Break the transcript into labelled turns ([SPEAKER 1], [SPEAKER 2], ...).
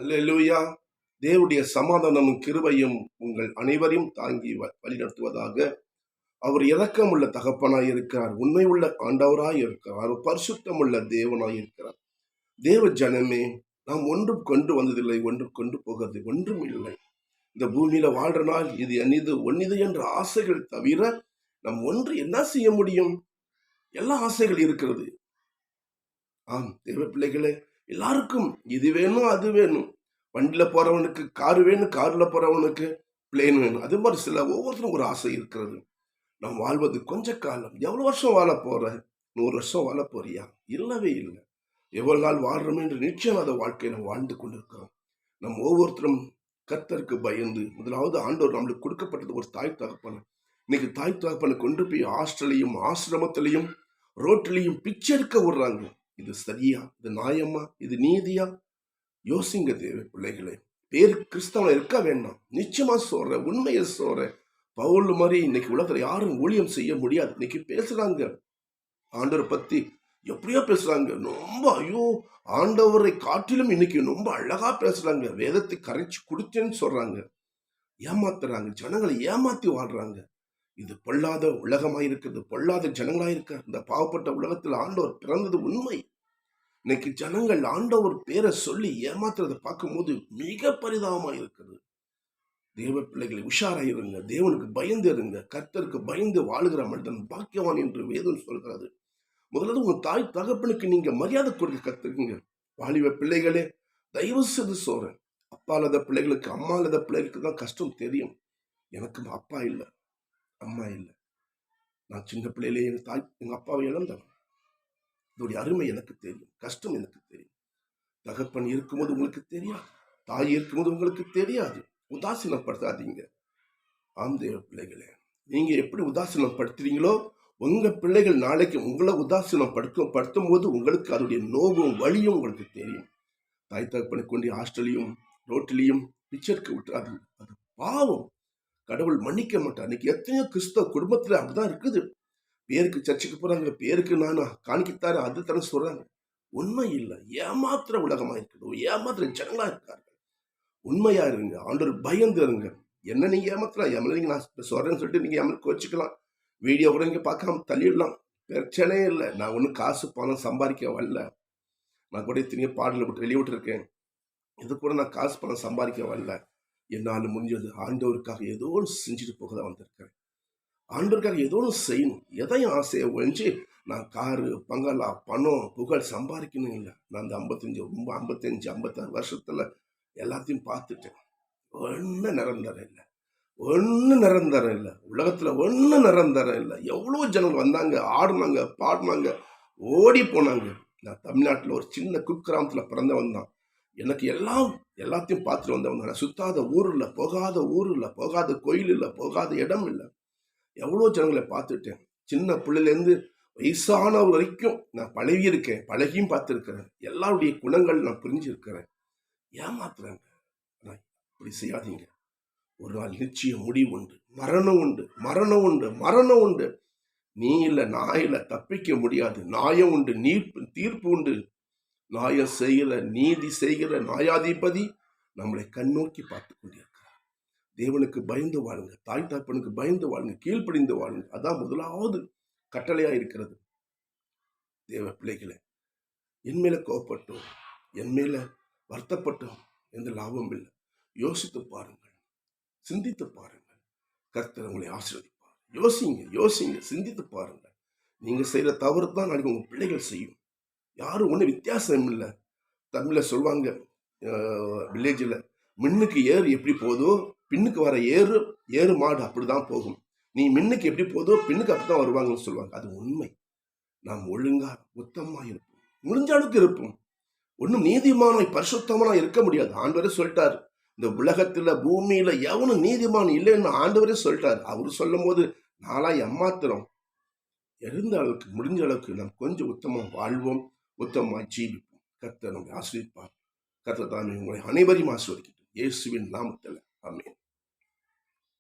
[SPEAKER 1] அல்லேலூயா. தேவனுடைய சமாதானமும் கிருபையும் உங்கள் அனைவரையும் தாங்கி வழிநடத்துவதாக. அவர் இரக்கமுள்ள தகப்பனாய் இருக்கிறார், உண்மை உள்ள ஆண்டவராய் இருக்கிறார், பரிசுத்தமுள்ள தேவனாய் இருக்கிறார். தேவ ஜனமே, நாம் ஒன்றும் கொண்டு வந்ததில்லை, ஒன்றும் கொண்டு போகிறது ஒன்றும் இல்லை. இந்த பூமியில வாழ்ற நாள் இது என்னது ஒன்னிது என்ற ஆசைகள் தவிர நாம் ஒன்று என்ன செய்ய முடியும்? எல்லா ஆசைகள் இருக்கிறது. ஆம் தேவ பிள்ளைகளே, எல்லாருக்கும் இது வேணும் அது வேணும். வண்டியில போறவனுக்கு காரு வேணும், கார்ல போறவனுக்கு பிளேன் வேணும். அது மாதிரி சில ஒவ்வொருத்தரும் ஒரு ஆசை இருக்கிறது. நாம் வாழ்வது கொஞ்ச காலம். எவ்வளவு வருஷம் வாழ போற? 100 வருஷம் வாழ போறியா? இல்லவே இல்லை. எவ்வளவு நாள் வாழ்றோம் என்று நிச்சயம் அந்த வாழ்க்கையை நாம் வாழ்ந்து கொண்டிருக்கிறோம். நம் ஒவ்வொருத்தரும் கர்த்தருக்கு பயந்து, முதலாவது ஆண்டவர் நம்மளுக்கு கொடுக்கப்பட்டது ஒரு தாய் தகப்பன. இன்னைக்கு தாய் தகப்பனை கொண்டு போய் ஹாஸ்டலையும் ஆசிரமத்திலையும் ரோட்டிலையும் பிச்சை எடுக்க விடுறாங்க. இது சரியா? இது நியாயமா? இது நீதியா? யோசிங்க தேவ பிள்ளைகளே. பேரு கிறிஸ்தவனை இருக்க வேண்டாம். நிச்சயமா சொல்றேன், உண்மையை சொல்றேன். பவுல் மாதிரி இன்னைக்கு உலகத்துல யாரும் ஊழியம் செய்ய முடியாது. இன்னைக்கு பேசுறாங்க ஆண்டவரை பத்தி, எப்படியோ பேசுறாங்க. ரொம்ப ஐயோ, ஆண்டவரை காட்டிலும் இன்னைக்கு ரொம்ப அழகா பேசுறாங்க. வேதத்தை கரைச்சு குடிச்சேன்னு சொல்றாங்க. ஏமாத்துறாங்க, ஜனங்களை ஏமாத்தி வாழ்றாங்க. இது பொல்லாத உலகமாய் இருக்கிறது, பொல்லாத ஜனங்களாய் இருக்க இந்த பாவப்பட்ட உலகத்தில் ஆண்டவர் பிறந்தது உண்மை. இன்னைக்கு ஜனங்கள் ஆண்டவர் பேரை சொல்லி ஏமாத்துறதை பார்க்கும்போது மிக பரிதாபமாக இருக்கிறது. தேவ பிள்ளைகளை உஷாராயிருங்க, தேவனுக்கு பயந்து இருங்க. கர்த்தருக்கு பயந்து வாழுகிற மனிதன் பாக்கியவான் என்று வேதம் சொல்கிறது. முதல்ல உங்க தாய் தகப்பனுக்கு நீங்க மரியாதை கொடுக்க கத்துக்குங்க. வாலிப பிள்ளைகளே, தயவு செய்து சொல்றேன், அப்பா இல்லாத பிள்ளைகளுக்கு, அம்மா இல்லாத பிள்ளைகளுக்கு தான் கஷ்டம் தெரியும். எனக்கு அப்பா இல்லை, அம்மா இல்லை. நான் சின்ன பிள்ளையிலே எங்க அப்பாவை இழந்தவன். இதோடைய அருமை எனக்கு தெரியும், கஷ்டம் எனக்கு தெரியும். தகப்பன் இருக்கும்போது உங்களுக்கு தெரியாது, தாய் இருக்கும்போது உங்களுக்கு தெரியாது. உதாசீனப்படுத்தாதீங்க. ஆம் தேவ பிள்ளைகளே, நீங்க எப்படி உதாசீனப்படுத்துறீங்களோ உங்க பிள்ளைகள் நாளைக்கு உங்களை உதாசீனப்படுத்தும் போது உங்களுக்கு அதோடைய நோவும் வலியும் உங்களுக்கு தெரியும். தாய் தகப்பனை கொண்டு ஹாஸ்டலையும் ரோட்டிலையும் பிச்சருக்கு விட்டுறாது. அது பாவம். கடவுள் மன்னிக்க மாட்டார். இன்னைக்கு எத்தனையோ கிறிஸ்தவ குடும்பத்துல அப்படிதான் இருக்குது. பேருக்கு சர்ச்சுக்கு போறாங்க, பேருக்கு நானா காணிக்கத்தாரு அது தானே சொல்றாங்க. உண்மை இல்லை, ஏமாத்திர உலகமா இருக்குது, ஏமாத்திர ஜனங்களா இருக்கார்கள். உண்மையா இருங்க, ஆண்டவர் பயந்து இருங்க. என்ன நீங்க ஏமாத்தலாம், நீங்க நான் சொல்றேன்னு சொல்லிட்டு நீங்க ஏமாத்தி கோச்சிக்கலாம். வீடியோ கூட இங்க பார்க்காம தள்ளிடலாம், பிரச்சனையே இல்லை. நான் ஒன்றும் காசு பணம் சம்பாதிக்க வரல. நான் கூட இத்தனையோ பாடல விட்டு வெளியே விட்டுருக்கேன். இது கூட நான் காசு பணம் சம்பாதிக்க வரல. என்னால் முடிஞ்சது ஆண்டவருக்காக ஏதோ ஒன்று செஞ்சுட்டு போக தான் வந்திருக்கிறேன். ஆண்டவருக்காக ஏதோ ஒன்று செய்யணும். எதையும் ஆசையை ஒழிஞ்சு நான் காரு பங்களா பணம் புகழ் சம்பாதிக்கணும் இல்லை. நான் அந்த 55-56 வருஷத்துல எல்லாத்தையும் பார்த்துட்டேன். ஒன்றும் நிரந்தரம் இல்லை, ஒன்றும் நிரந்தரம் இல்லை. உலகத்துல ஒன்றும் நிரந்தரம் இல்லை. எவ்வளோ ஜனங்கள் வந்தாங்க, ஆடினாங்க, பாடினாங்க, ஓடி போனாங்க. நான் தமிழ்நாட்டில் ஒரு சின்ன குக்கிராமத்தில் பிறந்தவன் தான். எனக்கு எல்லாத்தையும் பார்த்துட்டு வந்தவங்க. நான் சுத்தாத ஊர் இல்லை, போகாத ஊர் இல்லை, போகாத கோயில் இல்லை, போகாத இடம் இல்லை. எவ்வளோ ஜனங்களை பார்த்துட்டேன். சின்ன பிள்ளைலேருந்து வயசானவர் வரைக்கும் நான் பழகியும் பார்த்துருக்கிறேன். எல்லாருடைய குணங்கள் நான் புரிஞ்சிருக்கிறேன். ஏமாத்துறாங்க. ஆனால் இப்படி செய்யாதீங்க. ஒரு நாள் நிச்சயம் முடிவு உண்டு, மரணம் உண்டு, மரணம் உண்டு, மரணம் உண்டு. நீ இல்லை, நான் இல்லை, தப்பிக்க முடியாது. நியாயம் உண்டு, தீர்ப்பு உண்டு. நியாயம் செய்கிற, நீதி செய்கிற நியாயாதிபதி நம்மளை கண்ணோக்கி பார்த்து கொண்டிருக்கிறார். தேவனுக்கு பயந்து வாழுங்க, தாய் தகப்பனுக்கு பயந்து வாழுங்க, கீழ்ப்படிந்து வாழுங்க. அதான் முதலாவது கட்டளையா இருக்கிறது. தேவ பிள்ளைகளே, என் மேல கோபப்பட்டோம், என் மேல வருத்தப்பட்டோம், எந்த லாபம் இல்லை. யோசித்து பாருங்கள், சிந்தித்து பாருங்கள். கர்த்தர் உங்களை ஆசீர்வதிப்பார். யோசிங்க, சிந்தித்து பாருங்கள். நீங்க செய்யற தவறு தான் நாளைக்கு உங்க பிள்ளைகள் செய்யும். யாரும் ஒன்றும் வித்தியாசம் இல்லை. தமிழில் சொல்லுவாங்க, வில்லேஜில் மின்னுக்கு ஏறு எப்படி போதோ பின்னுக்கு வர ஏறு மாடு அப்படிதான் போகும். நீ மின்னுக்கு எப்படி போதோ பின்னுக்கு அப்படிதான் வருவாங்கன்னு சொல்லுவாங்க. அது உண்மை. நாம் ஒழுங்கா உத்தமா இருப்போம், முடிஞ்ச அளவுக்கு இருப்போம். ஒன்றும் நீதிமானாய் பரிசுத்தமானா இருக்க முடியாது. ஆண்டவரே சொல்லிட்டாரு, இந்த உலகத்துல பூமியில எவனும் நீதிமான் இல்லைன்னு ஆண்டவரே சொல்லிட்டாரு. அவரு சொல்லும் போது நாளா ஏமாத்துறோம். இருந்த அளவுக்கு முடிஞ்ச அளவுக்கு நாம் கொஞ்சம் உத்தமா வாழ்வோம், உத்தமா ஜீவிப்போம். கர்த்தர் நம்மை ஆசீர்வதிப்பார். கர்த்தர் தாமே உங்களை அனைவரையும் ஆசீர்வதிக்கட்டும். இயேசுவின் நாமத்தில் ஆமென்.